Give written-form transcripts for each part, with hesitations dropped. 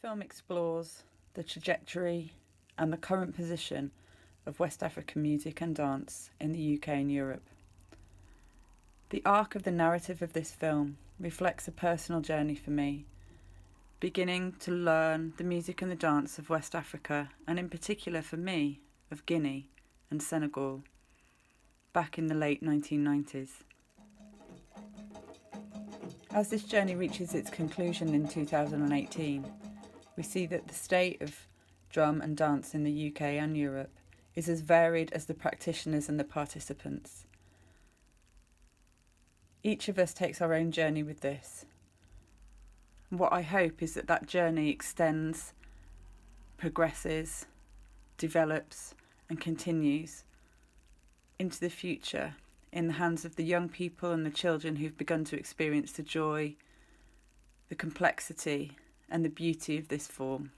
film explores the trajectory and the current position of West African music and dance in the UK and Europe. The arc of the narrative of this film reflects a personal journey for me, beginning to learn the music and the dance of West Africa, and in particular for me, of Guinea and Senegal, back in the late 1990s. As this journey reaches its conclusion in 2018, we see that the state of drum and dance in the UK and Europe is as varied as the practitioners and the participants. Each of us takes our own journey with this. What I hope is that that journey extends, progresses, develops and continues into the future in the hands of the young people and the children who've begun to experience the joy, the complexity and the beauty of this form.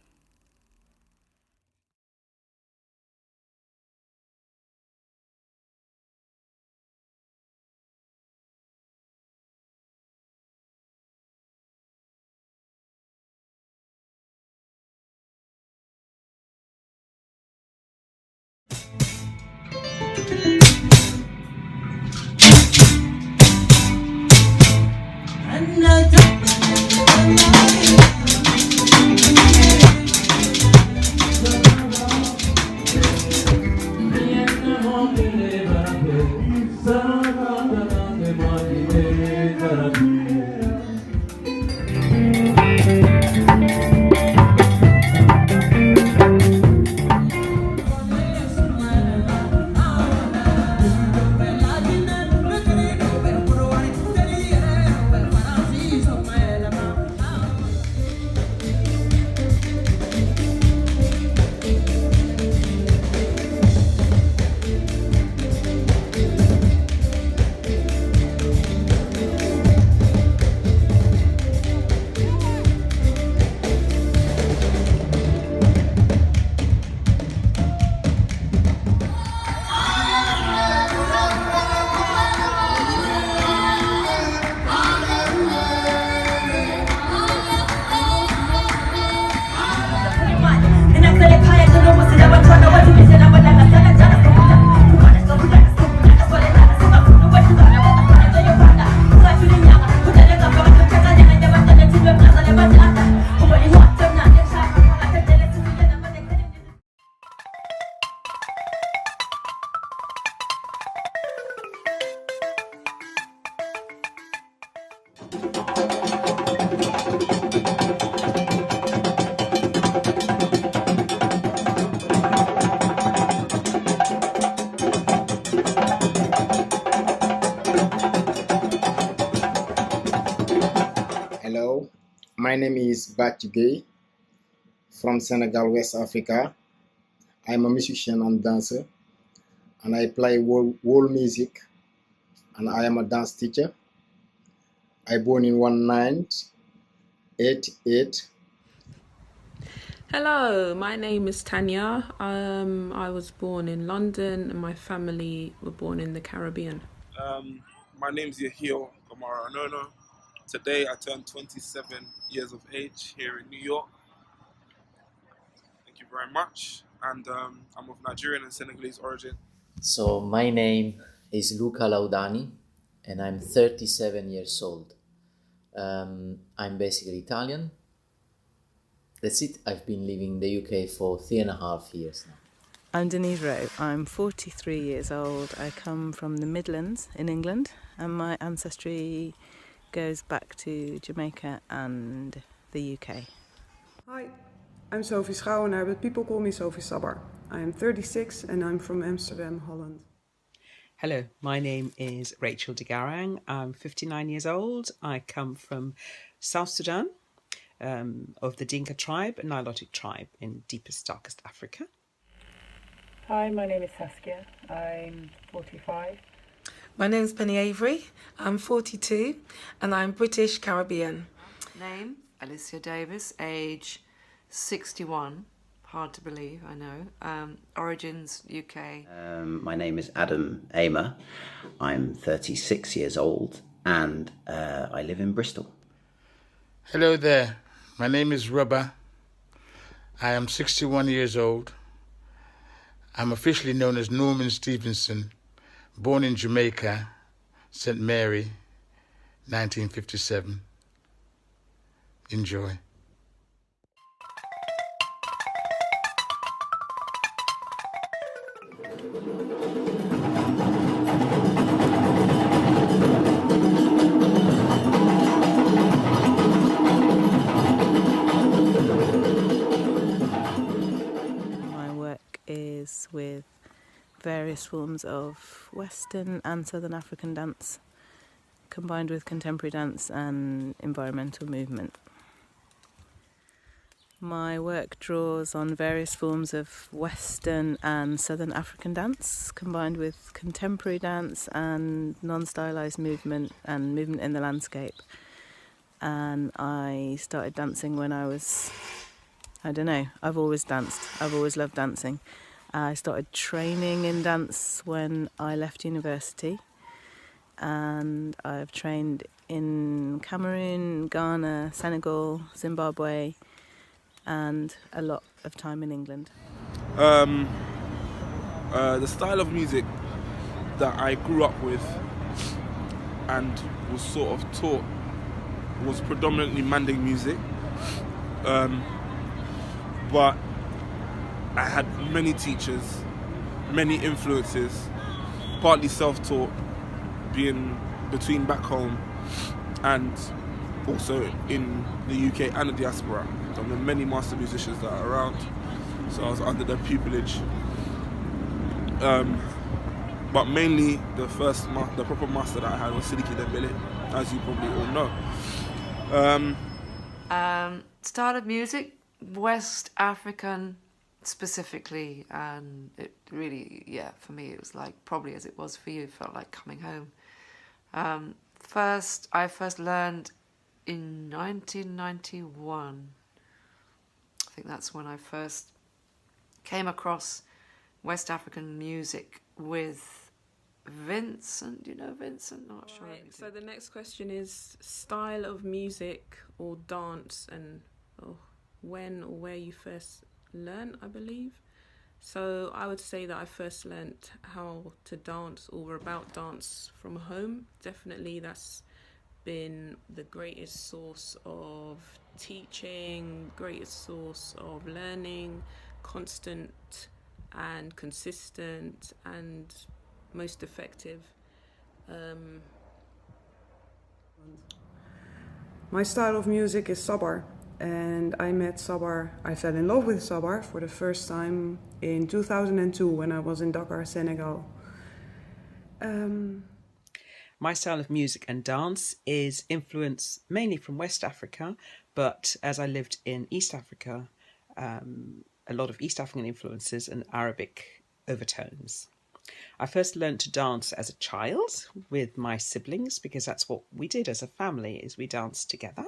Hello, my name is Bathie Gueye from Senegal, West Africa. I'm a musician and dancer, and I play world music, and I am a dance teacher. I born in 1988. Hello, my name is Tanya. I was born in London and my family were born in the Caribbean. My name's Yahio Gamara Nono. Today I turned 27 years of age here in New York. Thank you very much. And I'm of Nigerian and Senegalese origin. So my name is Luca Laudani and I'm 37 years old. I'm basically Italian. That's it. I've been living in the UK for 3.5 years now. I'm Denise Rowe. I'm 43 years old. I come from the Midlands in England, and my ancestry goes back to Jamaica and the UK. Hi, I'm Sophie Schouwenaar, but people call me Sophie Sabbar. I am 36 and I'm from Amsterdam, Holland. Hello, my name is Rachel de Garang. I'm 59 years old. I come from South Sudan, of the Dinka tribe, a Nilotic tribe in deepest, darkest Africa. Hi, my name is Saskia. I'm 45. My name's Penny Avery. I'm 42 and I'm British Caribbean. Name, Alicia Davis, age 61. Hard to believe, I know. Origins, UK. My name is Adam Amer. I'm 36 years old and I live in Bristol. Hello there. My name is Robert I am 61 years old. I'm officially known as Norman Stevenson, born in Jamaica, St. Mary, 1957. Enjoy. My work is with various forms of Western and Southern African dance, combined with contemporary dance and environmental movement. My work draws on various forms of Western and Southern African dance, combined with contemporary dance and non-stylized movement and movement in the landscape. And I started dancing when I was, I've always danced. I've always loved dancing. I started training in dance when I left university, and I've trained in Cameroon, Ghana, Senegal, Zimbabwe, and a lot of time in England. The style of music that I grew up with and was sort of taught was predominantly Manding music, but I had many teachers, many influences, partly self-taught, being between back home and also in the UK and the diaspora. So there are many master musicians that are around, so I was under their pupillage. But mainly the proper master that I had was Sidiki Dembele, as you probably all know. Style of music, West African specifically, and it really, for me it was like, probably as it was for you, it felt like coming home. I first learned in 1991. I think that's when I first came across West African music with Vincent. Do you know Vincent? Not sure. Right, so the next question is style of music or dance, and when or where you first learned, I believe. So I would say that I first learnt how to dance or about dance from home. Definitely that's been the greatest source of teaching, greatest source of learning, constant and consistent and most effective. My style of music is Sabar, and I fell in love with Sabar for the first time in 2002 when I was in Dakar, Senegal. My style of music and dance is influenced mainly from West Africa, but as I lived in East Africa, a lot of East African influences and Arabic overtones. I first learned to dance as a child with my siblings because that's what we did as a family, is we danced together.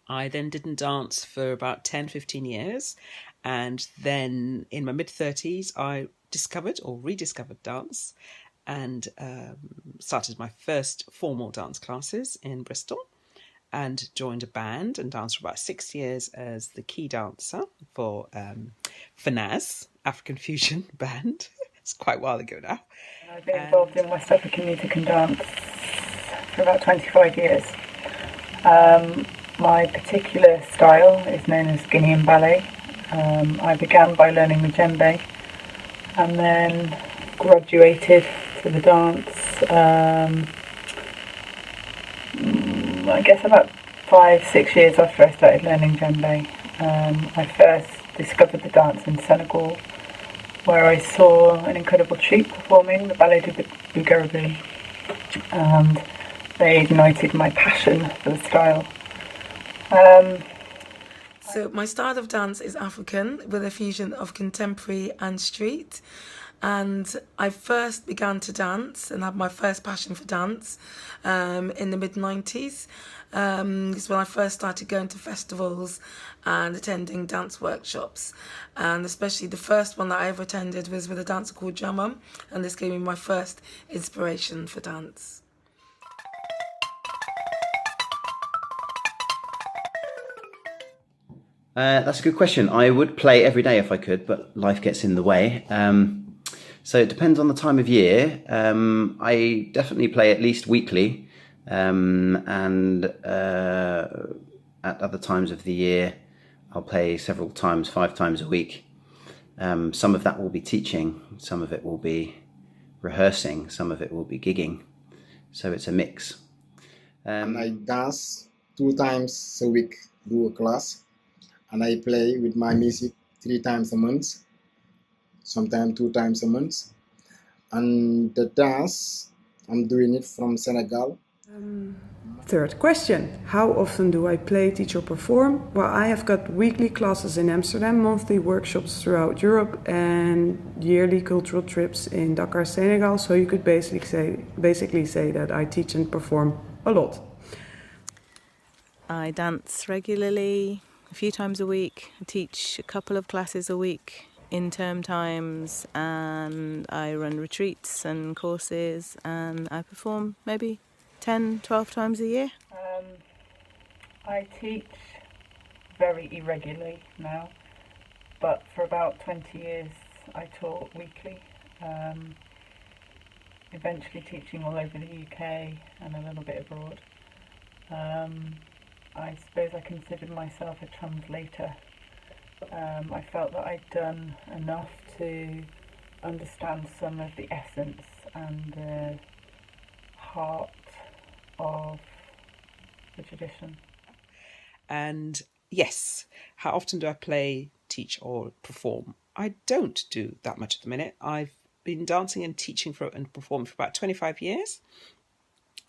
I then didn't dance for about 10, 15 years. And then in my mid-30s, I discovered or rediscovered dance and started my first formal dance classes in Bristol and joined a band and danced for about 6 years as the key dancer for FNAS, African Fusion Band. It's quite a while ago now. I've been involved in West African music and dance for about 25 years. My particular style is known as Guinean ballet. I began by learning the djembe and then graduated to the dance, I guess about 5-6 years after I started learning djembe. I first discovered the dance in Senegal, where I saw an incredible troupe performing the Ballet de Bougainville, and they ignited my passion for the style. So my style of dance is African with a fusion of contemporary and street. And I first began to dance and had my first passion for dance in the mid-90s. It's when I first started going to festivals and attending dance workshops. And especially the first one that I ever attended was with a dancer called Jamam, and this gave me my first inspiration for dance. That's a good question. I would play every day if I could, but life gets in the way. So it depends on the time of year. I definitely play at least weekly, and at other times of the year, I'll play several times, 5 times a week. Some of that will be teaching, some of it will be rehearsing, some of it will be gigging. So it's a mix. And I dance 2 times a week, do a class. And I play with my music 3 times a month, sometimes 2 times a month. And the dance, I'm doing it from Senegal. Third question. How often do I play, teach or perform? Well, I have got weekly classes in Amsterdam, monthly workshops throughout Europe and yearly cultural trips in Dakar, Senegal. So you could basically say that I teach and perform a lot. I dance regularly, a few times a week. I teach a couple of classes a week in term times, and I run retreats and courses, and I perform maybe 10, 12 times a year. I teach very irregularly now, but for about 20 years I taught weekly, eventually teaching all over the UK and a little bit abroad. I suppose I considered myself a translator. I felt that I'd done enough to understand some of the essence and the heart of the tradition. And yes, how often do I play, teach or perform? I don't do that much at the minute. I've been dancing and teaching and performing for about 25 years.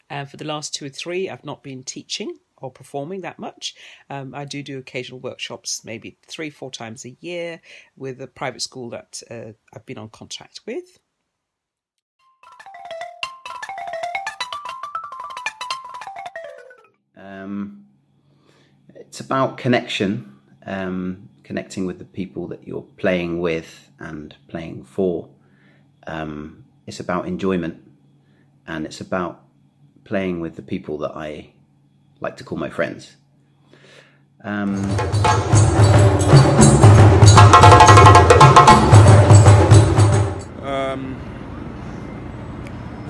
And for the last 2 or 3, I've not been teaching or performing that much. I do occasional workshops, maybe 3-4 times a year with a private school that I've been on contract with. It's about connection, connecting with the people that you're playing with and playing for. It's about enjoyment, and it's about playing with the people that I like to call my friends.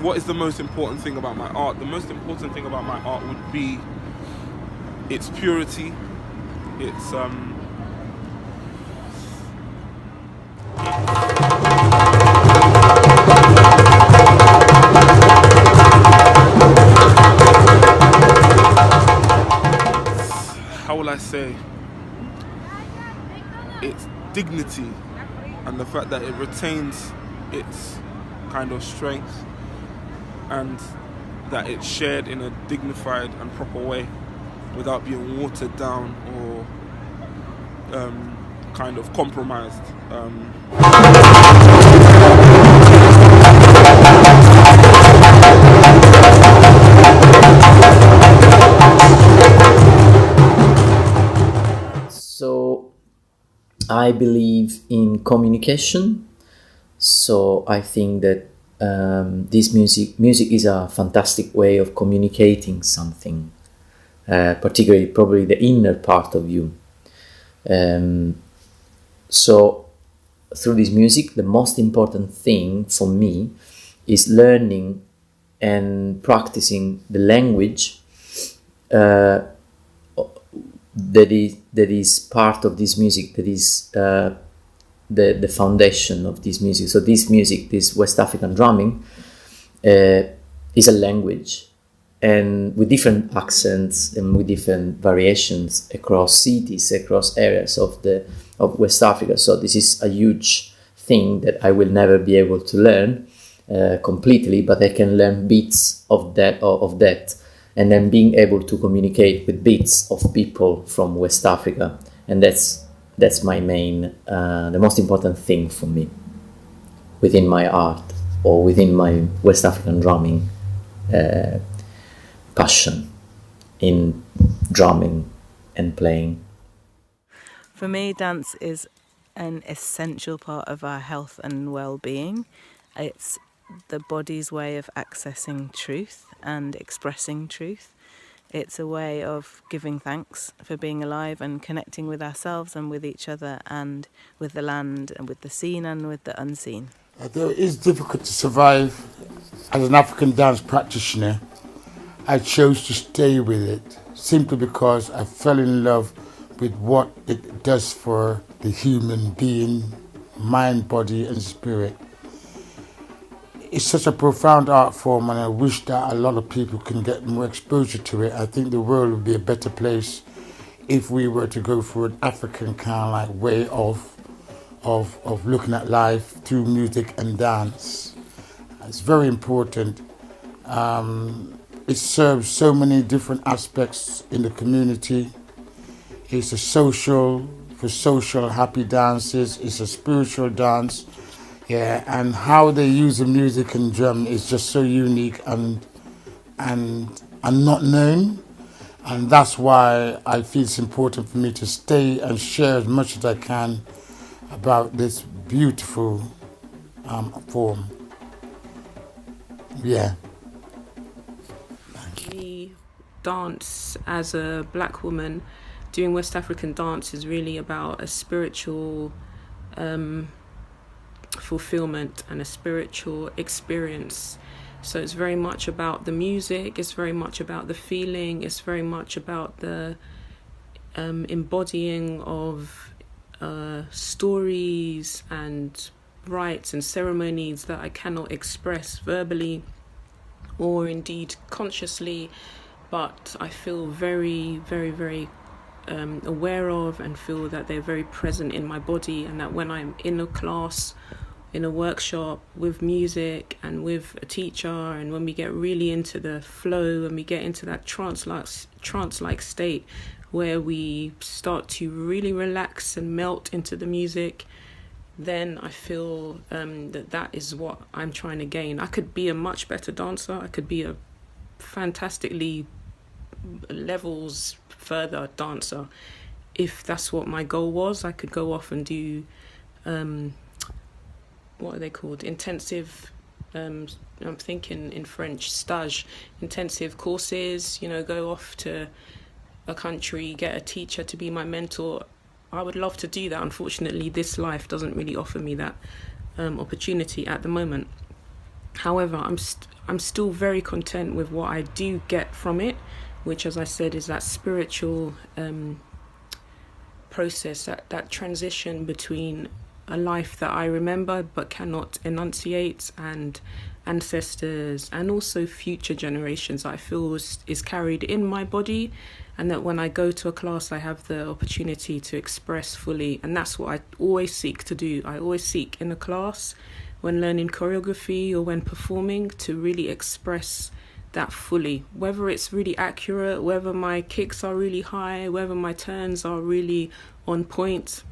What is the most important thing about my art? The most important thing about my art would be its purity, its how will I say, its dignity and the fact that it retains its kind of strength and that it's shared in a dignified and proper way without being watered down or kind of compromised. So I believe in communication. So I think that this music is a fantastic way of communicating something, particularly probably the inner part of you. So through this music, the most important thing for me is learning and practicing the language that is part of this music, that is the foundation of this music. So this music, this West African drumming, is a language, and with different accents and with different variations across cities, across areas of West Africa. So this is a huge thing that I will never be able to learn completely, but I can learn bits of that, and then being able to communicate with bits of people from West Africa, and that's my main, the most important thing for me within my art or within my West African drumming passion in drumming and playing. For me, dance is an essential part of our health and well-being. It's the body's way of accessing truth and expressing truth. It's a way of giving thanks for being alive and connecting with ourselves and with each other and with the land and with the seen and with the unseen. Although it is difficult to survive as an African dance practitioner, I chose to stay with it simply because I fell in love with what it does for the human being, mind, body and spirit. It's such a profound art form, and I wish that a lot of people can get more exposure to it. I think the world would be a better place if we were to go for an African kind of like way of looking at life through music and dance. It's very important. It serves so many different aspects in the community. It's a social, for social happy dances. It's a spiritual dance. Yeah, and how they use the music and drum is just so unique and not known. And that's why I feel it's important for me to stay and share as much as I can about this beautiful form. Yeah. Me, dance as a black woman, doing West African dance is really about a spiritual fulfillment and a spiritual experience. So it's very much about the music, it's very much about the feeling, it's very much about the embodying of stories and rites and ceremonies that I cannot express verbally or indeed consciously, but I feel very, very, very aware of and feel that they're very present in my body, and that when I'm in a class, in a workshop with music and with a teacher, and when we get really into the flow and we get into that trance-like state where we start to really relax and melt into the music, then I feel that is what I'm trying to gain. I could be a much better dancer. I could be a fantastically levels further dancer. If that's what my goal was, I could go off and do what are they called? Intensive, I'm thinking in French, stage, intensive courses, go off to a country, get a teacher to be my mentor. I would love to do that. Unfortunately, this life doesn't really offer me that opportunity at the moment. However, I'm still very content with what I do get from it, which, as I said, is that spiritual process, that transition between a life that I remember but cannot enunciate, and ancestors and also future generations I feel is carried in my body, and that when I go to a class I have the opportunity to express fully. And that's what I always seek to do. I always seek in a class, when learning choreography or when performing, to really express that fully, whether it's really accurate, whether my kicks are really high, whether my turns are really on point,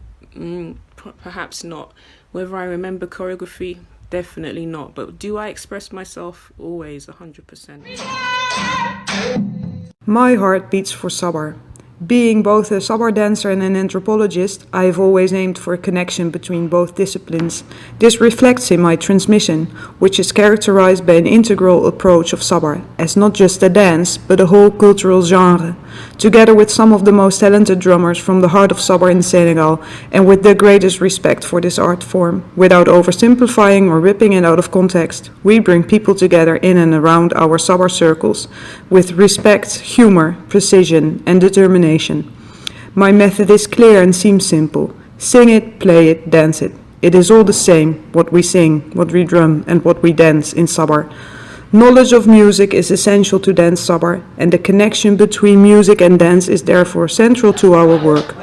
perhaps not. Whether I remember choreography, definitely not. But do I express myself? Always, 100%. My heart beats for Sabar. Being both a Sabar dancer and an anthropologist, I have always aimed for a connection between both disciplines. This reflects in my transmission, which is characterized by an integral approach of Sabar, as not just a dance, but a whole cultural genre, together with some of the most talented drummers from the heart of Sabar in Senegal, and with the greatest respect for this art form. Without oversimplifying or ripping it out of context, we bring people together in and around our Sabar circles, with respect, humor, precision, and determination. My method is clear and seems simple. Sing it, play it, dance it. It is all the same, what we sing, what we drum, and what we dance in Sabar. Knowledge of music is essential to dance Sabar, and the connection between music and dance is therefore central to our work.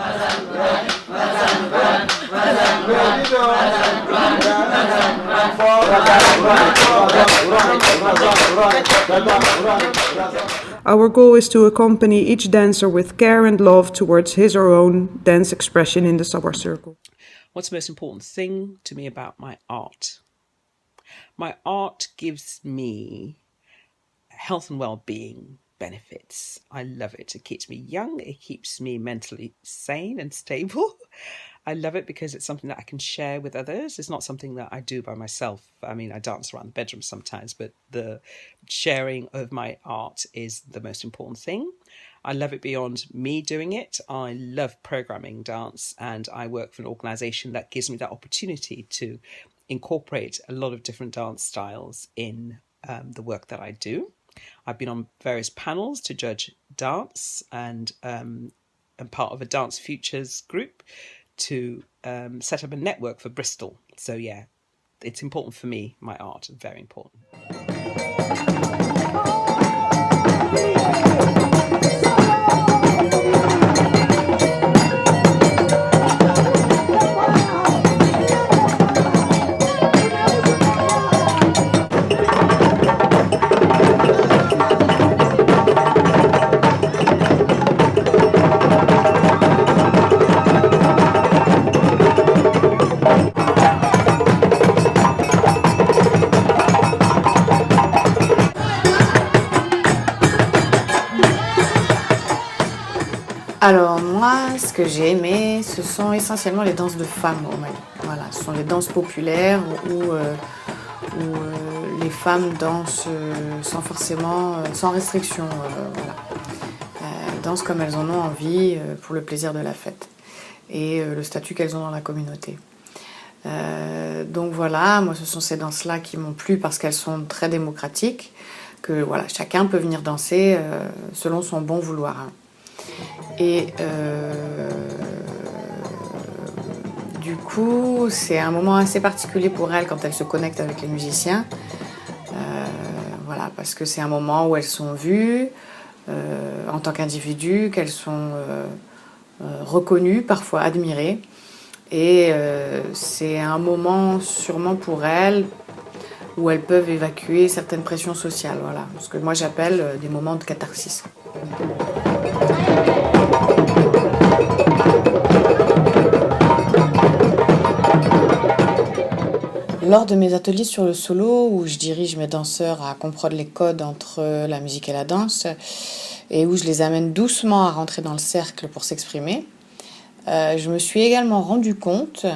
Our goal is to accompany each dancer with care and love towards his or her own dance expression in the Sabar circle. What's the most important thing to me about my art? My art gives me health and well-being benefits. I love it. It keeps me young. It keeps me mentally sane and stable. I love it because it's something that I can share with others. It's not something that I do by myself. I mean, I dance around the bedroom sometimes, but the sharing of my art is the most important thing. I love it beyond me doing it. I love programming dance, and I work for an organisation that gives me that opportunity to incorporate a lot of different dance styles in the work that I do. I've been on various panels to judge dance, and I'm part of a Dance Futures group to set up a network for Bristol. So yeah, it's important for me, my art, very important. Alors moi, ce que j'ai aimé, ce sont essentiellement les danses de femmes au Mali. Voilà, ce sont les danses populaires où les femmes dansent sans restriction. Voilà. Elles dansent comme elles en ont envie pour le plaisir de la fête et le statut qu'elles ont dans la communauté. Donc voilà, moi ce sont ces danses-là qui m'ont plu parce qu'elles sont très démocratiques, que voilà, chacun peut venir danser selon son bon vouloir. Et du coup, c'est un moment assez particulier pour elles quand elles se connectent avec les musiciens. Voilà, parce que c'est un moment où elles sont vues en tant qu'individus, qu'elles sont reconnues, parfois admirées. Et c'est un moment sûrement pour elles où elles peuvent évacuer certaines pressions sociales. Voilà, ce que moi j'appelle des moments de catharsis. Lors de mes ateliers sur le solo, où je dirige mes danseurs à comprendre les codes entre la musique et la danse, et où je les amène doucement à rentrer dans le cercle pour s'exprimer, je me suis également rendu compte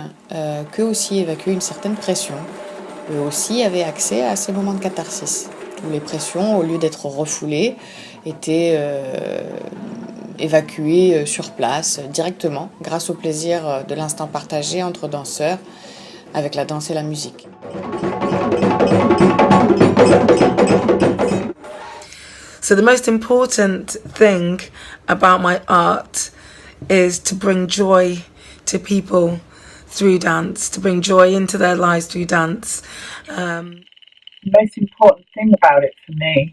qu'eux aussi évacuaient une certaine pression. Eux aussi avaient accès à ces moments de catharsis, où les pressions, au lieu d'être refoulées, étaient évacuées sur place, directement, grâce au plaisir de l'instant partagé entre danseurs, avec la danse et la musique. So the most important thing about my art is to bring joy to people through dance, to bring joy into their lives through dance. The most important thing about it for me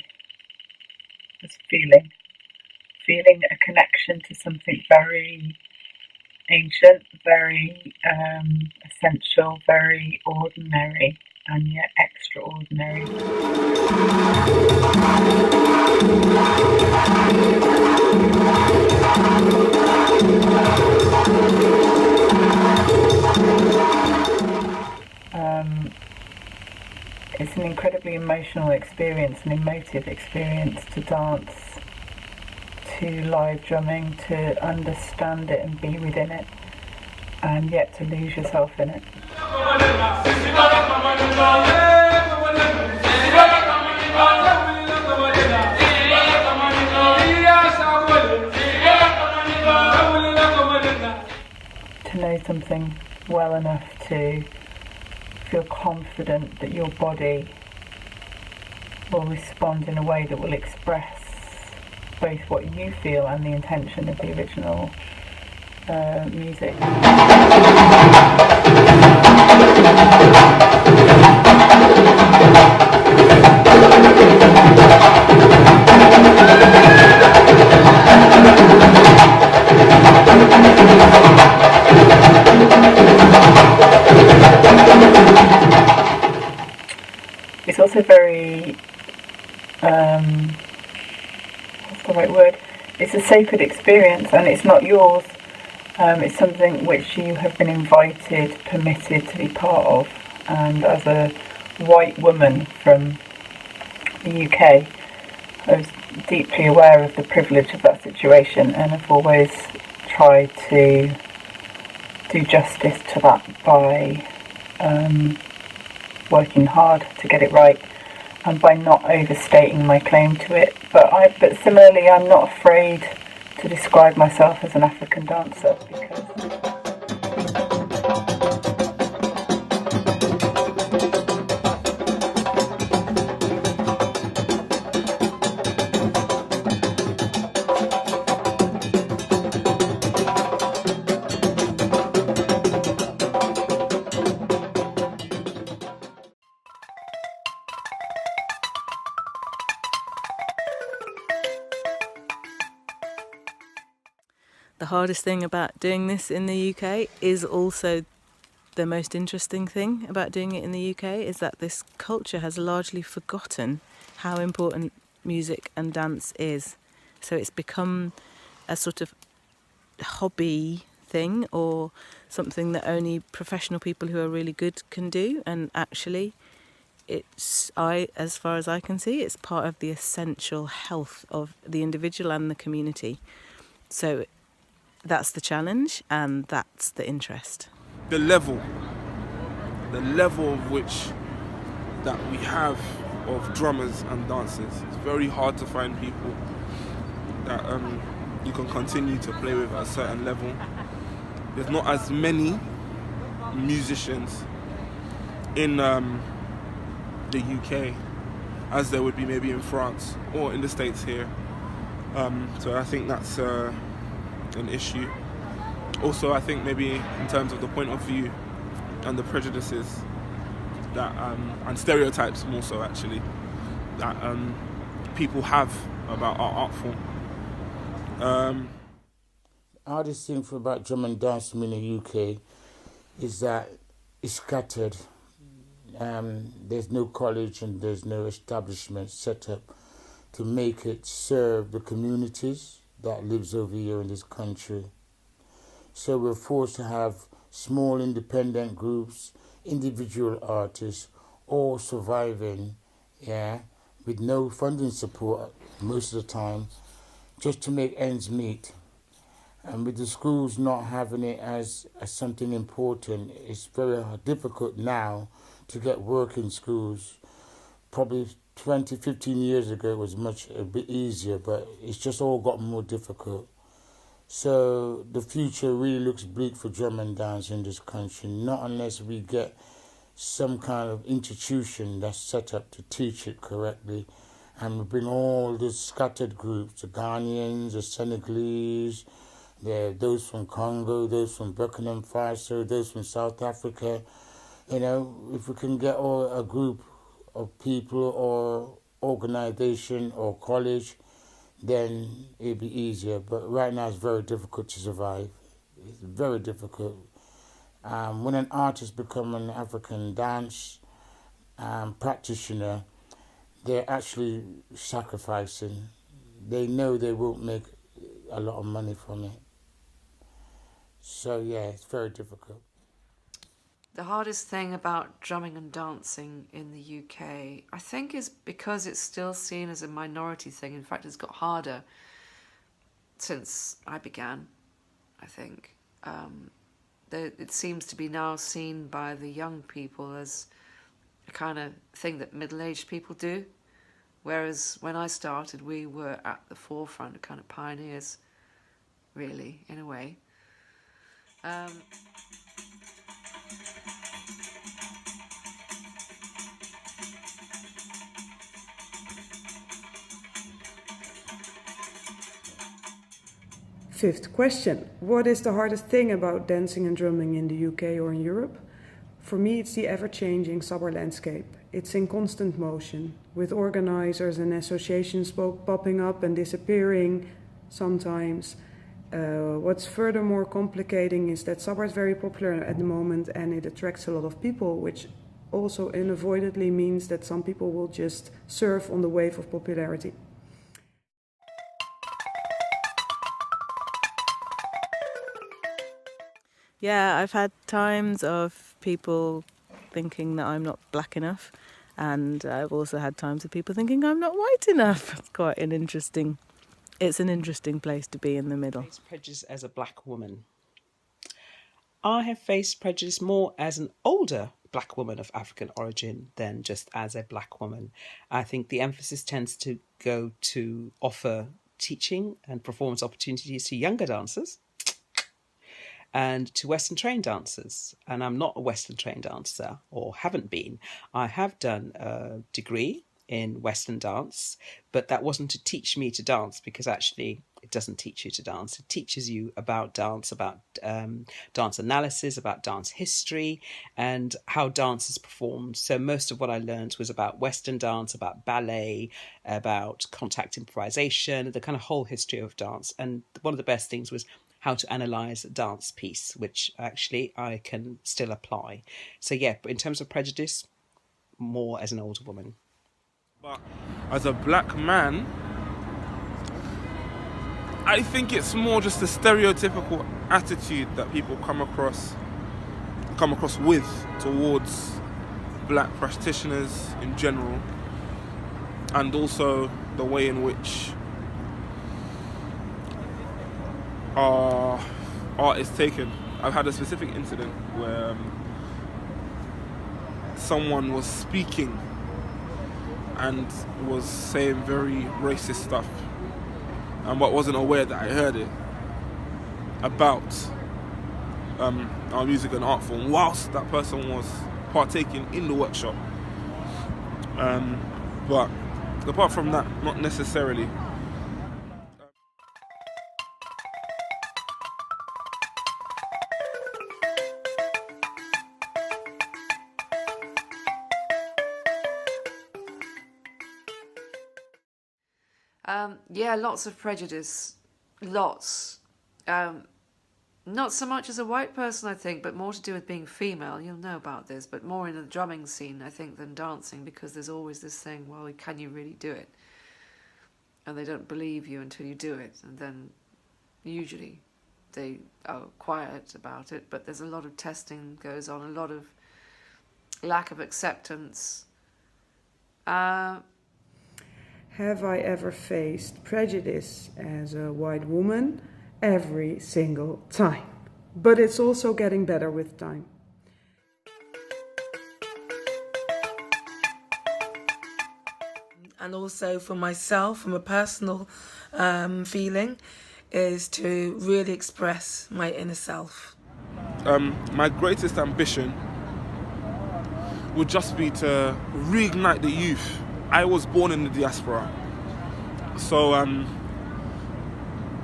was feeling a connection to something very ancient, very essential, very ordinary, and yet extraordinary. It's an incredibly emotional experience, an emotive experience to dance to live drumming, to understand it and be within it, and yet to lose yourself in it. To know something well enough to feel confident that your body will respond in a way that will express both what you feel and the intention of the original music. It's also very what's the right word? It's a sacred experience and it's not yours. It's something which you have been invited, permitted to be part of. And as a white woman from the UK, I was deeply aware of the privilege of that situation and have always tried to do justice to that by working hard to get it right and by not overstating my claim to it. But similarly, I'm not afraid to describe myself as an African dancer because... The hardest thing about doing this in the UK is also the most interesting thing about doing it in the UK is that this culture has largely forgotten how important music and dance is. So it's become a sort of hobby thing or something that only professional people who are really good can do. And actually, as far as I can see, it's part of the essential health of the individual and the community. So that's the challenge and that's the interest. The level of which that we have of drummers and dancers. It's very hard to find people that you can continue to play with at a certain level. There's not as many musicians in the UK as there would be maybe in France or in the States here. So I think that's an issue. Also, I think maybe in terms of the point of view and the prejudices that and stereotypes more so actually that people have about our art form. The hardest thing about drum and dance in the UK is that it's scattered. There's no college and there's no establishment set up to make it serve the communities that lives over here in this country. So we're forced to have small independent groups, individual artists, all surviving, with no funding support most of the time, just to make ends meet. And with the schools not having it as something important, it's very difficult now to get work in schools. Probably 20, 15 years ago it was a bit easier, but it's just all got more difficult. So the future really looks bleak for drum and dance in this country, not unless we get some kind of institution that's set up to teach it correctly, and we bring all the scattered groups, the Ghanaians, the Senegalese, those from Congo, those from Burkina Faso, those from South Africa. If we can get a group of people or organization or college, then it'd be easier. But right now it's very difficult to survive. It's very difficult. When an artist becomes an African dance practitioner, they're actually sacrificing. They know they won't make a lot of money from it. So yeah, it's very difficult. The hardest thing about drumming and dancing in the UK, I think, is because it's still seen as a minority thing. In fact, it's got harder since I began, I think. It seems to be now seen by the young people as a kind of thing that middle-aged people do, whereas when I started, we were at the forefront, kind of pioneers, really, in a way. Fifth question. What is the hardest thing about dancing and drumming in the UK or in Europe? For me, it's the ever-changing summer landscape. It's in constant motion, with organizers and associations popping up and disappearing sometimes. What's furthermore complicating is that summer is very popular at the moment and it attracts a lot of people, which also unavoidably means that some people will just surf on the wave of popularity. Yeah, I've had times of people thinking that I'm not black enough, and I've also had times of people thinking I'm not white enough. It's an interesting place to be in the middle. Face prejudice as a black woman. I have faced prejudice more as an older black woman of African origin than just as a black woman. I think the emphasis tends to go to offer teaching and performance opportunities to younger dancers and to Western trained dancers. And I'm not a Western trained dancer, or haven't been. I have done a degree in Western dance, but that wasn't to teach me to dance, because actually it doesn't teach you to dance. It teaches you about dance, about dance analysis, about dance history, and how dance is performed. So most of what I learned was about Western dance, about ballet, about contact improvisation, the kind of whole history of dance. And one of the best things was how to analyse a dance piece, which actually I can still apply. So yeah, but in terms of prejudice, more as an older woman. But as a black man, I think it's more just a stereotypical attitude that people come across with towards black practitioners in general, and also the way in which our art is taken. I've had a specific incident where someone was speaking and was saying very racist stuff, and but wasn't aware that I heard it, about our music and art form whilst that person was partaking in the workshop. But apart from that, not necessarily. Yeah, lots of prejudice. Lots. Not so much as a white person, I think, but more to do with being female. You'll know about this, but more in the drumming scene, I think, than dancing, because there's always this thing, well, can you really do it? And they don't believe you until you do it. And then usually they are quiet about it, but there's a lot of testing goes on, a lot of lack of acceptance. Have I ever faced prejudice as a white woman? Every single time. But it's also getting better with time. And also for myself, from a personal feeling, is to really express my inner self. My greatest ambition would just be to reignite the youth. I was born in the diaspora, so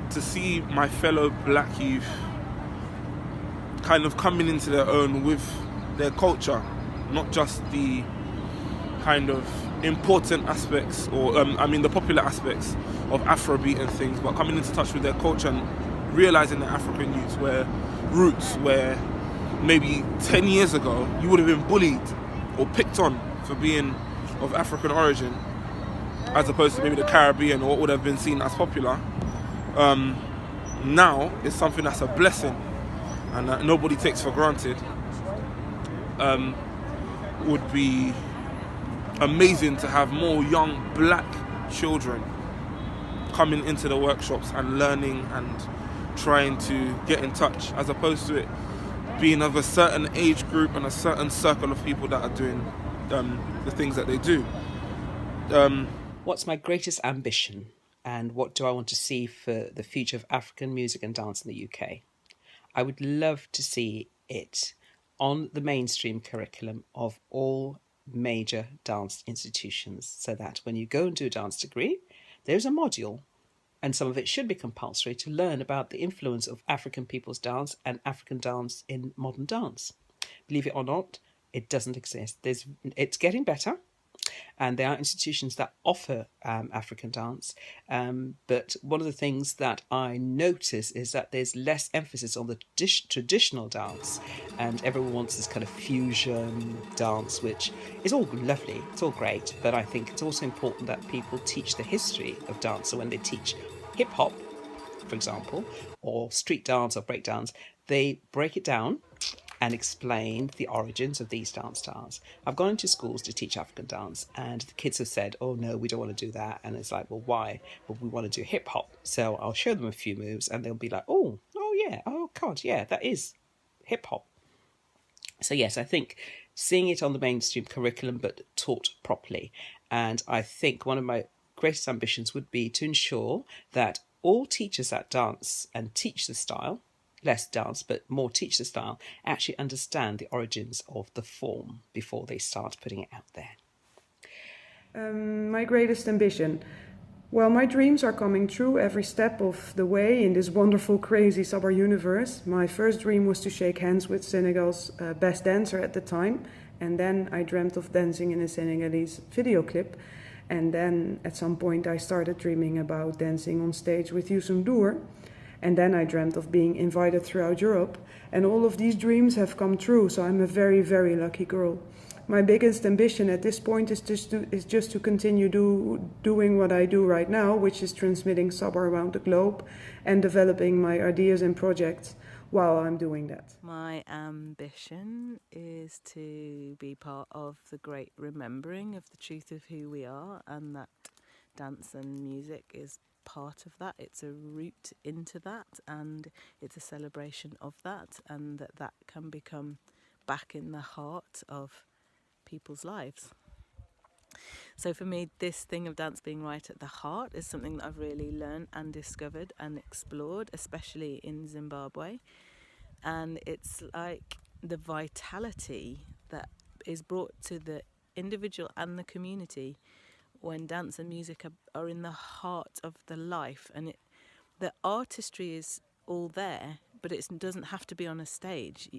to see my fellow black youth kind of coming into their own with their culture, not just the kind of important aspects, or the popular aspects of Afrobeat and things, but coming into touch with their culture and realising that African roots where maybe 10 years ago you would have been bullied or picked on for being of African origin, as opposed to maybe the Caribbean or what would have been seen as popular. Now it's something that's a blessing and that nobody takes for granted. Would be amazing to have more young black children coming into the workshops and learning and trying to get in touch, as opposed to it being of a certain age group and a certain circle of people that are doing the things that they do. What's my greatest ambition, and what do I want to see for the future of African music and dance in the UK? I would love to see it on the mainstream curriculum of all major dance institutions, so that when you go and do a dance degree, there's a module, and some of it should be compulsory, to learn about the influence of African people's dance and African dance in modern dance. Believe it or not, it doesn't exist. It's getting better, and there are institutions that offer African dance, but one of the things that I notice is that there's less emphasis on the traditional dance, and everyone wants this kind of fusion dance, which is all lovely, it's all great, but I think it's also important that people teach the history of dance. So when they teach hip-hop, for example, or street dance or break dance, they break it down and explain the origins of these dance styles. I've gone into schools to teach African dance, and the kids have said, oh no, we don't want to do that. And it's like, well, why? Well, we want to do hip hop. So I'll show them a few moves and they'll be like, oh yeah, oh God, yeah, that is hip hop. So yes, I think seeing it on the mainstream curriculum but taught properly. And I think one of my greatest ambitions would be to ensure that all teachers that dance and teach the style, less dance but more teach the style, actually understand the origins of the form before they start putting it out there. My greatest ambition. Well, my dreams are coming true every step of the way in this wonderful, crazy Sabar universe. My first dream was to shake hands with Senegal's best dancer at the time. And then I dreamt of dancing in a Senegalese video clip. And then at some point I started dreaming about dancing on stage with Youssou N'Dour. And then I dreamt of being invited throughout Europe. And all of these dreams have come true, so I'm a very, very lucky girl. My biggest ambition at this point is just to continue doing what I do right now, which is transmitting Sabar around the globe and developing my ideas and projects while I'm doing that. My ambition is to be part of the great remembering of the truth of who we are, and that dance and music is part of that. It's a route into that, and it's a celebration of that, and that can become back in the heart of people's lives. So for me, this thing of dance being right at the heart is something that I've really learned and discovered and explored, especially in Zimbabwe. And it's like the vitality that is brought to the individual and the community when dance and music are in the heart of the life. And the artistry is all there, but it doesn't have to be on a stage.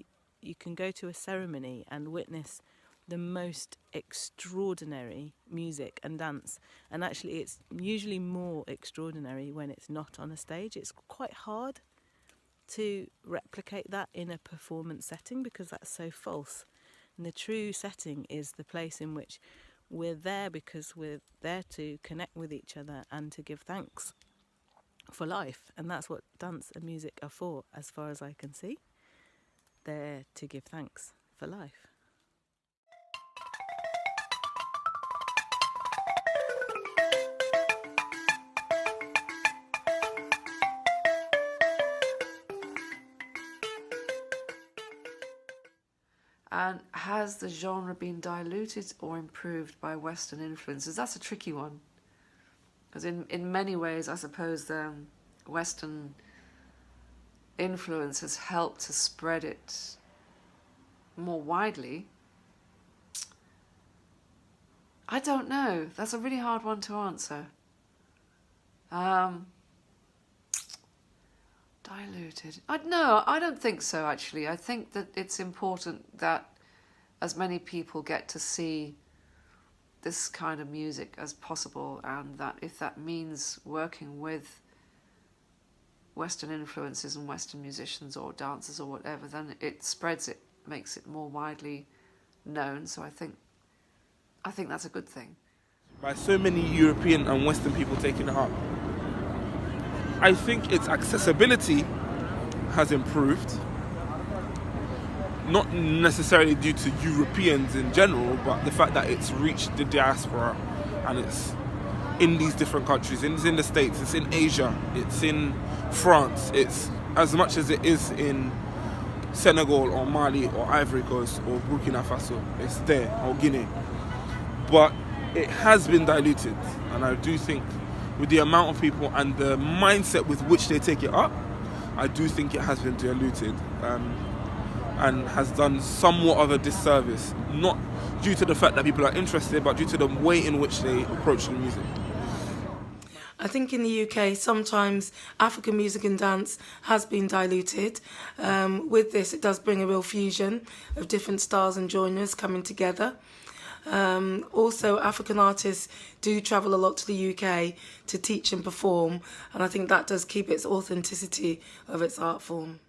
You can go to a ceremony and witness the most extraordinary music and dance, and actually it's usually more extraordinary when it's not on a stage. It's quite hard to replicate that in a performance setting because that's so false, and the true setting is the place in which we're there because we're there to connect with each other and to give thanks for life, and that's what dance and music are for, as far as I can see. They're to give thanks for life. And has the genre been diluted or improved by Western influences? That's a tricky one. Because in many ways, I suppose the Western influence has helped to spread it more widely. I don't know. That's a really hard one to answer. Diluted. No, I don't think so, actually. I think that it's important that as many people get to see this kind of music as possible, and that if that means working with Western influences and Western musicians or dancers or whatever, then it spreads it, makes it more widely known. So I think that's a good thing. By so many European and Western people taking it up, I think its accessibility has improved. Not necessarily due to Europeans in general, but the fact that it's reached the diaspora and it's in these different countries. It's in the States, it's in Asia, it's in France, it's as much as it is in Senegal or Mali or Ivory Coast or Burkina Faso, it's there, or Guinea. But it has been diluted, and I do think with the amount of people and the mindset with which they take it up, I do think it has been diluted and has done somewhat of a disservice, not due to the fact that people are interested, but due to the way in which they approach the music. I think in the UK, sometimes African music and dance has been diluted. With this, it does bring a real fusion of different styles and genres coming together. Also, African artists do travel a lot to the UK to teach and perform, and I think that does keep its authenticity of its art form.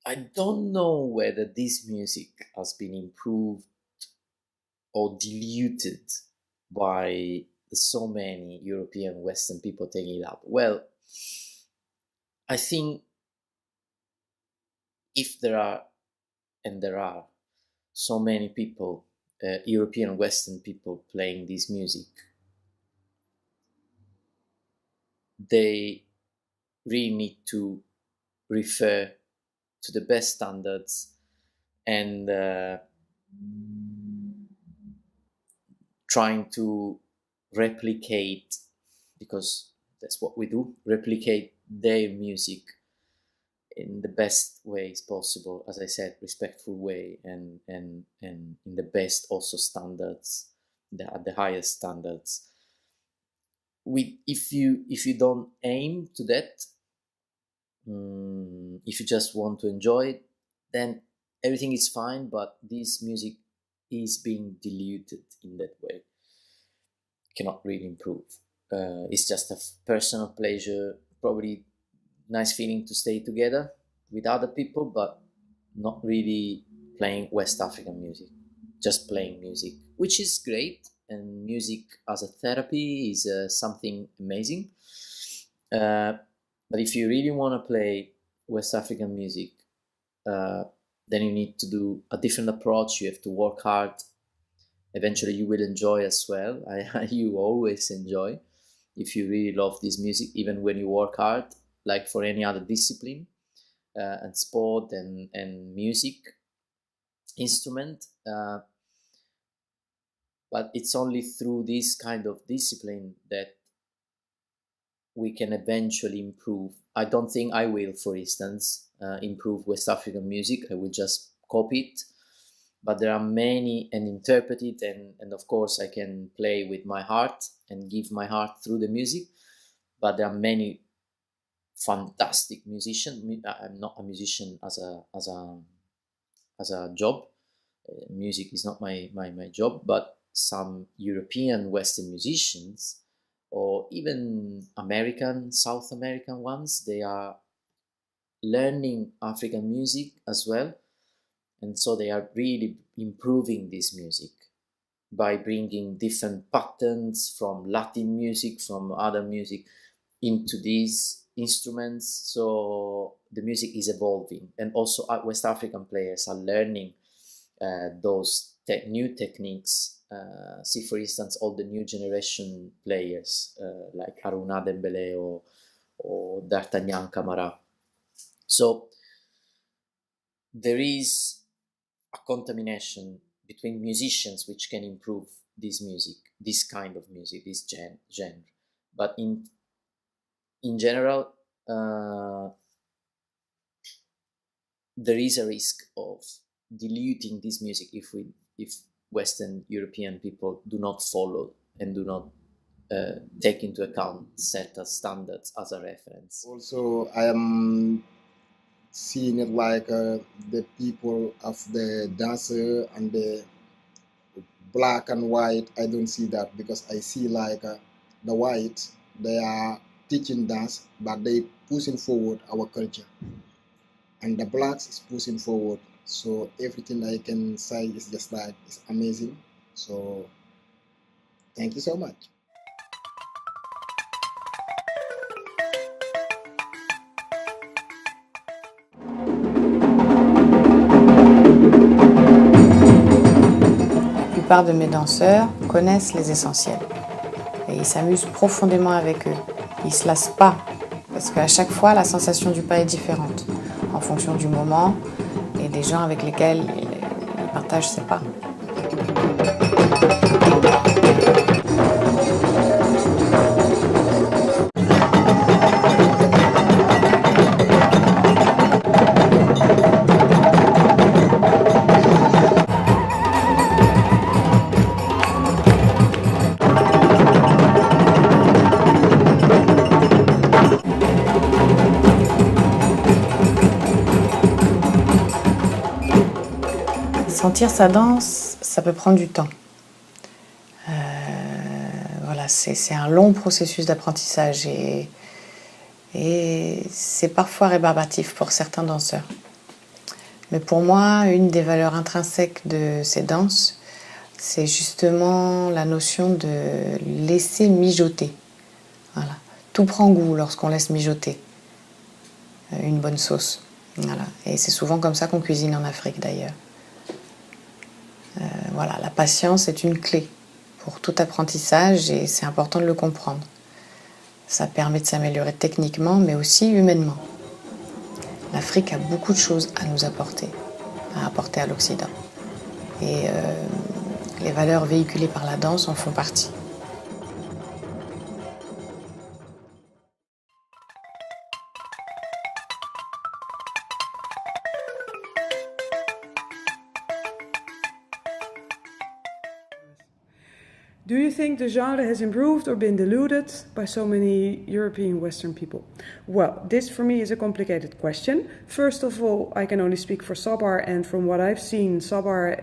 I don't know whether this music has been improved or diluted by so many European Western people taking it up. Well, I think if there are, and there are, so many people, European Western people playing this music, they really need to refer to the best standards and trying to replicate, because that's what we do, replicate their music in the best ways possible, as I said, respectful way, and in the best also standards, at the highest standards. If you don't aim to that, if you just want to enjoy it, then everything is fine, but this music is being diluted in that way. Cannot really improve. It's just a personal pleasure, probably nice feeling to stay together with other people, but not really playing West African music, just playing music, which is great. And music as a therapy is something amazing. But if you really want to play West African music, then you need to do a different approach. You have to work hard. Eventually you will enjoy as well. You always enjoy if you really love this music, even when you work hard, like for any other discipline, and sport and music instrument. But it's only through this kind of discipline that we can eventually improve. I don't think I will, for instance, improve West African music. I will just copy it. But there are many, and interpret it, and of course I can play with my heart and give my heart through the music. But there are many fantastic musicians. I'm not a musician as a job. Music is not my job, but some European Western musicians, or even American, South American ones, they are learning African music as well. And so they are really improving this music by bringing different patterns from Latin music, from other music, into these instruments. So the music is evolving. And also West African players are learning those new techniques. See, for instance, all the new generation players like Haruna Dembele or D'Artagnan Camara. So there is a contamination between musicians which can improve this music, this kind of music, this genre. But in general, there is a risk of diluting this music if Western European people do not follow and do not take into account set standards as a reference. Also, I am seeing it like the people of the dancer and the black and white. I don't see that, because I see like the white, they are teaching dance, but they pushing forward our culture, and the blacks is pushing forward. So everything I can say is just like, it's amazing. So thank you so much. La plupart de mes danseurs connaissent les essentiels et ils s'amusent profondément avec eux. Ils ne se lassent pas, parce qu'à chaque fois la sensation du pas est différente en fonction du moment et des gens avec lesquels ils partagent ces pas. Sentir sa danse, ça peut prendre du temps. Voilà, c'est un long processus d'apprentissage et c'est parfois rébarbatif pour certains danseurs. Mais pour moi, une des valeurs intrinsèques de ces danses, c'est justement la notion de laisser mijoter. Voilà. Tout prend goût lorsqu'on laisse mijoter une bonne sauce. Voilà. Et c'est souvent comme ça qu'on cuisine en Afrique d'ailleurs. Voilà, la patience est une clé pour tout apprentissage et c'est important de le comprendre. Ça permet de s'améliorer techniquement mais aussi humainement. l'Afrique a beaucoup de choses à nous apporter, à apporter à l'Occident. Et les valeurs véhiculées par la danse en font partie. Do you think the genre has improved or been diluted by so many European Western people? Well, this for me is a complicated question. First of all, I can only speak for Sabar, and from what I've seen, Sabar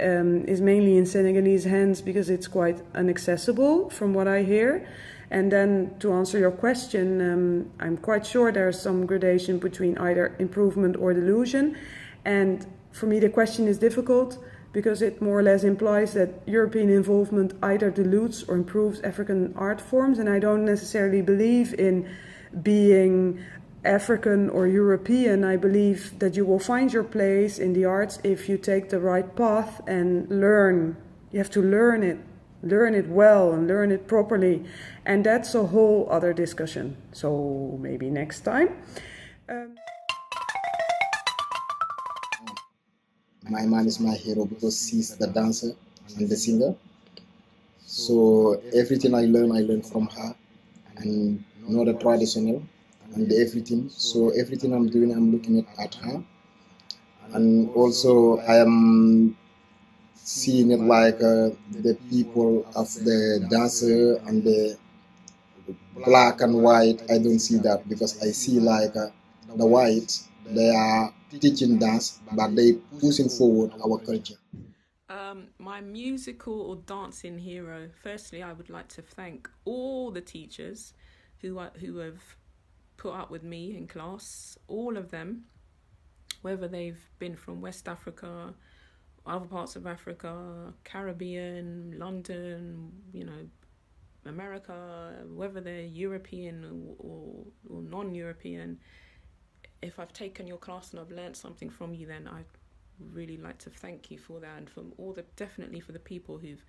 is mainly in Senegalese hands because it's quite inaccessible from what I hear. And then to answer your question, I'm quite sure there's some gradation between either improvement or delusion. And for me, the question is difficult because it more or less implies that European involvement either dilutes or improves African art forms, and I don't necessarily believe in being African or European. I believe that you will find your place in the arts if you take the right path and learn. You have to learn it well and learn it properly, and that's a whole other discussion. So maybe next time. My mom is my hero because she's the dancer and the singer. So everything I learn from her, and not the traditional and everything. So everything I'm doing, I'm looking at her. And also I am seeing it like the people of the dancer and the black and white. I don't see that because I see like the white, they are teaching dance, but they pushing forward our culture. My musical or dancing hero. Firstly, I would like to thank all the teachers who have put up with me in class. All of them, whether they've been from West Africa, other parts of Africa, Caribbean, London, America, whether they're European or non-European. If I've taken your class and I've learned something from you, then I really like to thank you for that, and definitely for the people who've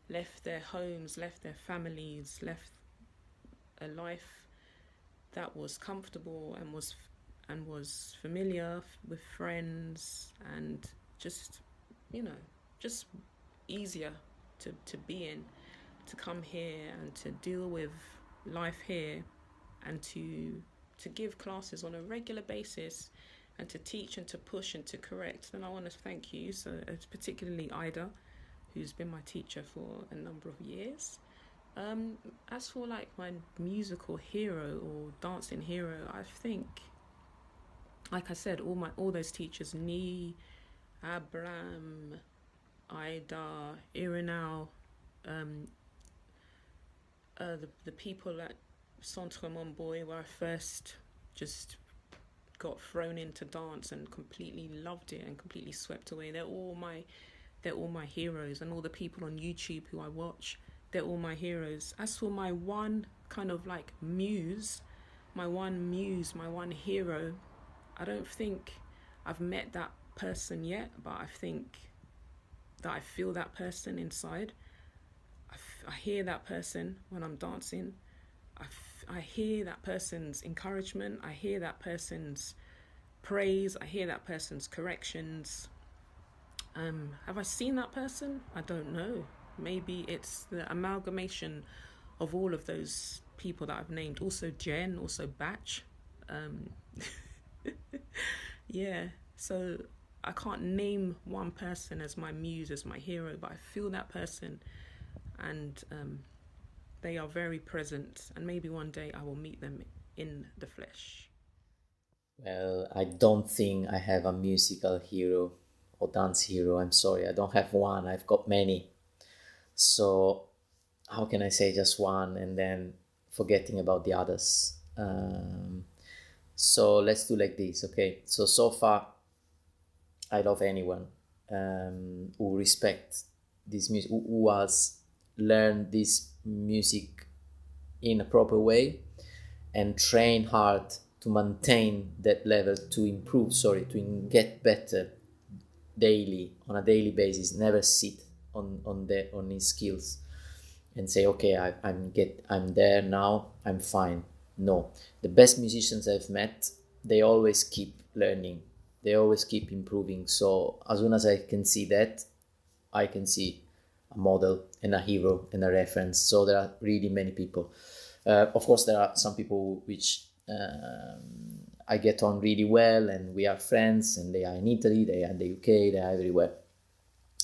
left their homes, left their families, left a life that was comfortable and was familiar with friends, and just easier to be in, to come here and to deal with life here, and to give classes on a regular basis, and to teach and to push and to correct. And I want to thank you, so it's particularly Ida, who's been my teacher for a number of years. As for like my musical hero or dancing hero, I think, like I said, all those teachers, Nee, Abraham, Ida, Irinau, the people at Centre Montboy, where I first just got thrown into dance and completely loved it and completely swept away. They're all my heroes, and all the people on YouTube who I watch, they're all my heroes. As for my one kind of like muse, my one hero, I don't think I've met that person yet, but I think that I feel that person inside. I hear that person when I'm dancing. I hear that person's encouragement. I hear that person's praise. I hear that person's corrections. Have I seen that person? I don't know. Maybe it's the amalgamation of all of those people that I've named. Also Jen, also Batch. Yeah, so I can't name one person as my muse, as my hero, but I feel that person, and they are very present, and maybe one day I will meet them in the flesh. Well, I don't think I have a musical hero or dance hero. I'm sorry, I don't have one. I've got many. So how can I say just one and then forgetting about the others? So let's do like this, okay? So far, I love anyone who respect this music, who has learned this music in a proper way and train hard to maintain that level, to get better daily, on a daily basis. Never sit on his skills and say, okay, I'm there now, I'm fine. No, the best musicians I've met, they always keep learning they always keep improving. So as soon as I can see that, I can see a model and a hero and a reference. So there are really many people. Of course, there are some people which I get on really well, and we are friends, and they are in Italy, they are in the UK, they are everywhere.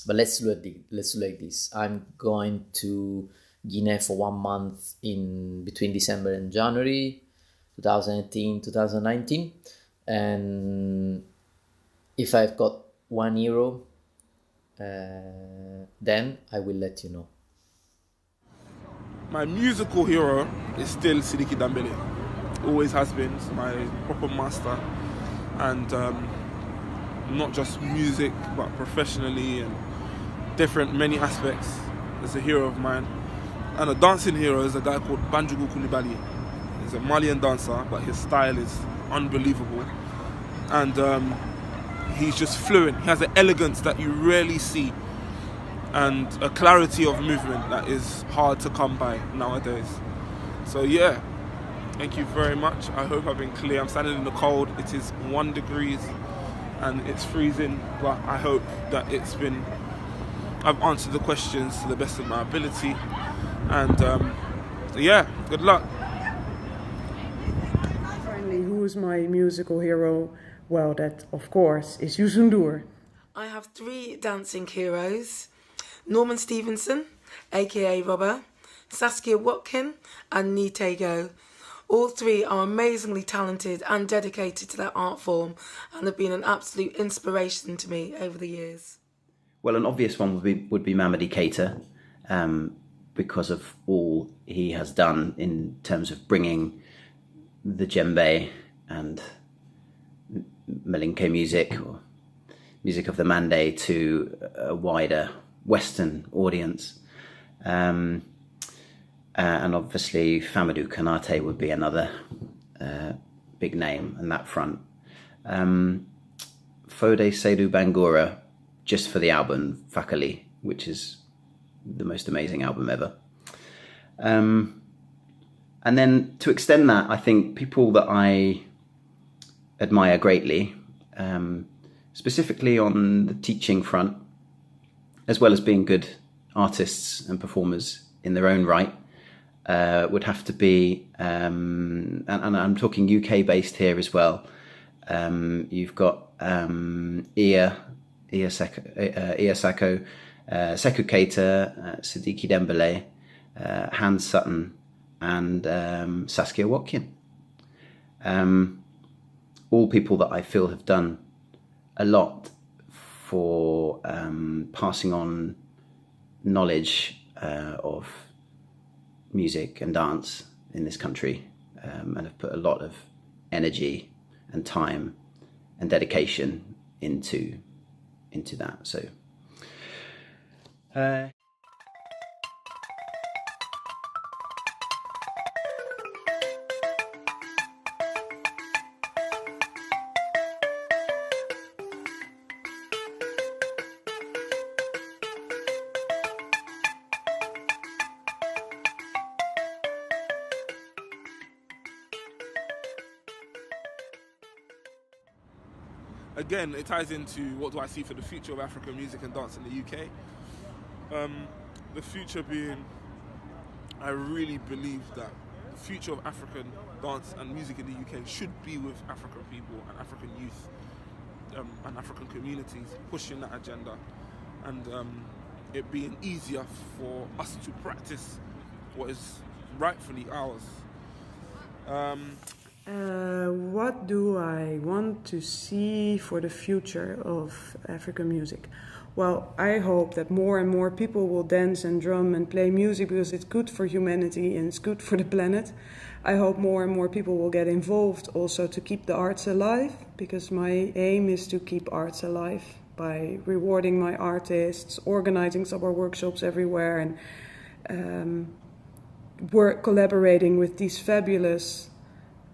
But let's do like this. I'm going to Guinea for 1 month in between December and January 2018, 2019. And if I've got €1, then I will let you know. My musical hero is still Sidiki Dambele. Always has been. He's my proper master. And not just music, but professionally and different many aspects. Is a hero of mine. And a dancing hero is a guy called Banjugu Koulibaly. He's a Malian dancer, but his style is unbelievable. And he's just fluent. He has an elegance that you rarely see, and a clarity of movement that is hard to come by nowadays. So yeah, thank you very much. I hope I've been clear. I'm standing in the cold. It is 1 degree and it's freezing, but I hope that I've answered the questions to the best of my ability. And yeah, good luck. Finally, who is my musical hero? Well, that, of course, is Youssou N'Dour. I have 3 dancing heroes: Norman Stevenson, aka Robber, Saskia Watkin, and Nitego. All 3 are amazingly talented and dedicated to their art form, and have been an absolute inspiration to me over the years. Well, an obvious one would be Mamadi Keita, because of all he has done in terms of bringing the djembe and Malinke music, or music of the Mande, to a wider Western audience. And obviously Famadou Kanate would be another big name on that front. Fode Seydou Bangura, just for the album Fakali, which is the most amazing album ever. And then to extend that, I think people that I admire greatly, specifically on the teaching front, as well as being good artists and performers in their own right, would have to be, and I'm talking UK based here as well. You've got Iya Sako, Sekou Keita, Sidiki Dembele, Hans Sutton, and Saskia Watkin. All people that I feel have done a lot for passing on knowledge of music and dance in this country, and have put a lot of energy and time and dedication into that. So again, it ties into what do I see for the future of African music and dance in the UK. The future being, I really believe that the future of African dance and music in the UK should be with African people and African youth and African communities pushing that agenda, and it being easier for us to practice what is rightfully ours. What do I want to see for the future of African music? Well, I hope that more and more people will dance and drum and play music because it's good for humanity and it's good for the planet. I hope more and more people will get involved also to keep the arts alive, because my aim is to keep arts alive by rewarding my artists, organizing summer workshops everywhere, and collaborating with these fabulous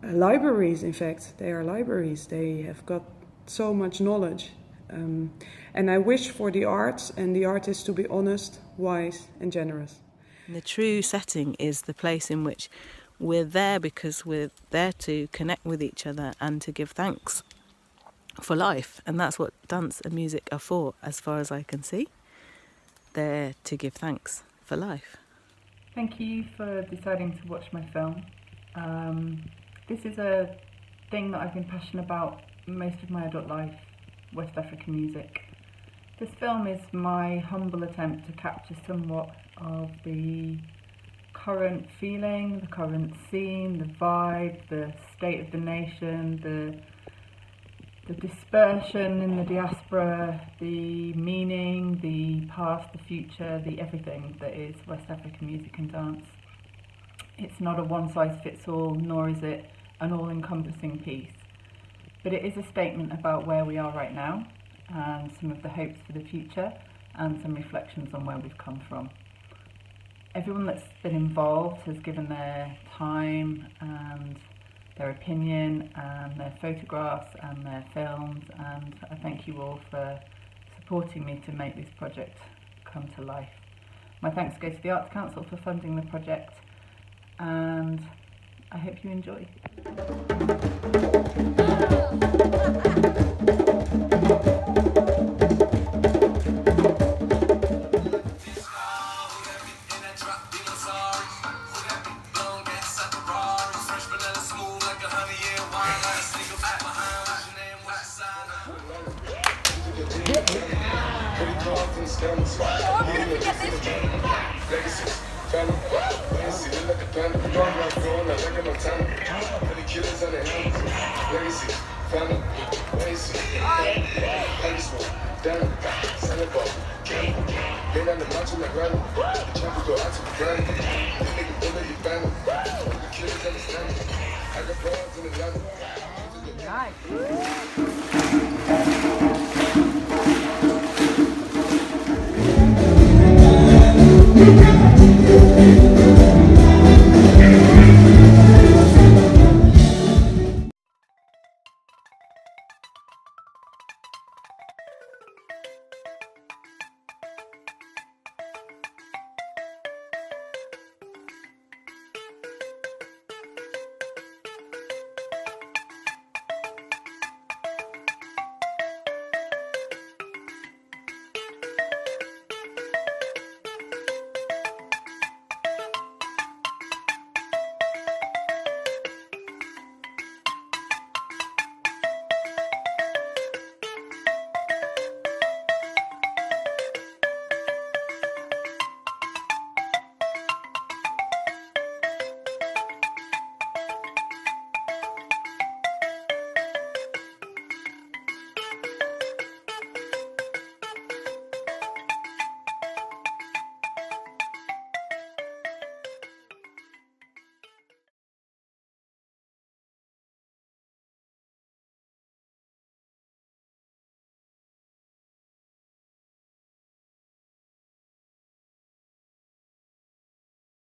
libraries. In fact, they are libraries. They have got so much knowledge. And I wish for the arts and the artists to be honest, wise and generous. And the true setting is the place in which we're there because we're there to connect with each other and to give thanks for life, and that's what dance and music are for, as far as I can see. They're to give thanks for life. Thank you for deciding to watch my film. This is a thing that I've been passionate about most of my adult life, West African music. This film is my humble attempt to capture somewhat of the current feeling, the current scene, the vibe, the state of the nation, the dispersion in the diaspora, the meaning, the past, the future, the everything that is West African music and dance. It's not a one-size-fits-all, nor is it an all-encompassing piece, but it is a statement about where we are right now and some of the hopes for the future and some reflections on where we've come from. Everyone that's been involved has given their time and their opinion and their photographs and their films, and I thank you all for supporting me to make this project come to life. My thanks go to the Arts Council for funding the project, and I hope you enjoy. Nice.